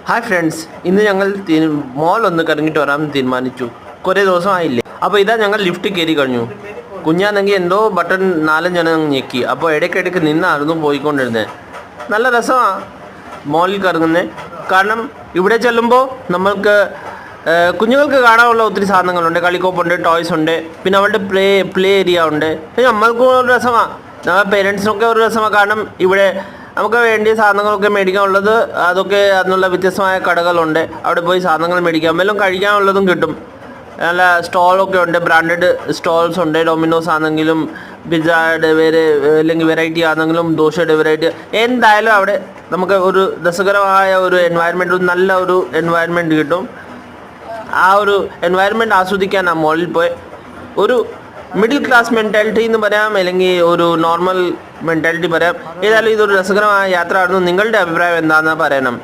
Hi friends, ഇന്ന് ഞങ്ങൾ മോൾ ഒന്ന് കറങ്ങിയിട്ട് വരാമെന്ന് തീരുമാനിച്ചു. കുറേ ദിവസമായില്ലേ. അപ്പോൾ ഇതാ ഞങ്ങൾ ലിഫ്റ്റ് കയറി കഴിഞ്ഞു. കുഞ്ഞാണെങ്കിൽ എന്തോ ബട്ടൺ 4-5 ഞെക്കി. അപ്പോൾ ഇടയ്ക്കിടയ്ക്ക് നിന്നായിരുന്നു പോയിക്കൊണ്ടിരുന്നത്. നല്ല രസമാണ് മോളിൽ കറങ്ങുന്നത്. കാരണം ഇവിടെ ചെല്ലുമ്പോൾ നമ്മൾക്ക് കുഞ്ഞുങ്ങൾക്ക് കാണാനുള്ള ഒത്തിരി സാധനങ്ങളുണ്ട്. കളിക്കോപ്പുണ്ട്, ടോയ്സ് ഉണ്ട്, പിന്നെ അവരുടെ പ്ലേ ഏരിയ ഉണ്ട്. നമ്മൾക്കും ഒരു രസമാണ്, നമ്മുടെ പേരൻസിനൊക്കെ ഒരു രസമാണ്. കാരണം ഇവിടെ നമുക്ക് വേണ്ടിയ സാധനങ്ങളൊക്കെ മേടിക്കാനുള്ളത് അതൊക്കെ അതിനുള്ള വ്യത്യസ്തമായ കടകളുണ്ട്. അവിടെ പോയി സാധനങ്ങൾ മേടിക്കാം, വല്ലതും കഴിക്കാനുള്ളതും കിട്ടും. നല്ല സ്റ്റോളൊക്കെ ഉണ്ട്, ബ്രാൻഡഡ് സ്റ്റോൾസ് ഉണ്ട്. ഡൊമിനോസ് ആണെങ്കിലും പിസ്സയുടെ വേറെ അല്ലെങ്കിൽ വെറൈറ്റി ആണെങ്കിലും ദോശയുടെ വെറൈറ്റി, എന്തായാലും അവിടെ നമുക്ക് ഒരു രസകരമായ ഒരു എൻവയൺമെൻറ്റ്, നല്ല ഒരു എൻവയൺമെൻറ്റ് കിട്ടും. ആ ഒരു എൻവയൺമെൻറ്റ് ആസ്വദിക്കാൻ ആ മോളിൽ പോയി ഒരു മിഡിൽ ക്ലാസ് മെൻറ്റാലിറ്റി എന്ന് പറയാം, അല്ലെങ്കിൽ ഒരു നോർമൽ മെൻറ്റാലിറ്റി പറയാം. ഏതായാലും ഇതൊരു രസകരമായ യാത്ര ആയിരുന്നു. നിങ്ങളുടെ അഭിപ്രായം എന്താണെന്ന് പറയണം.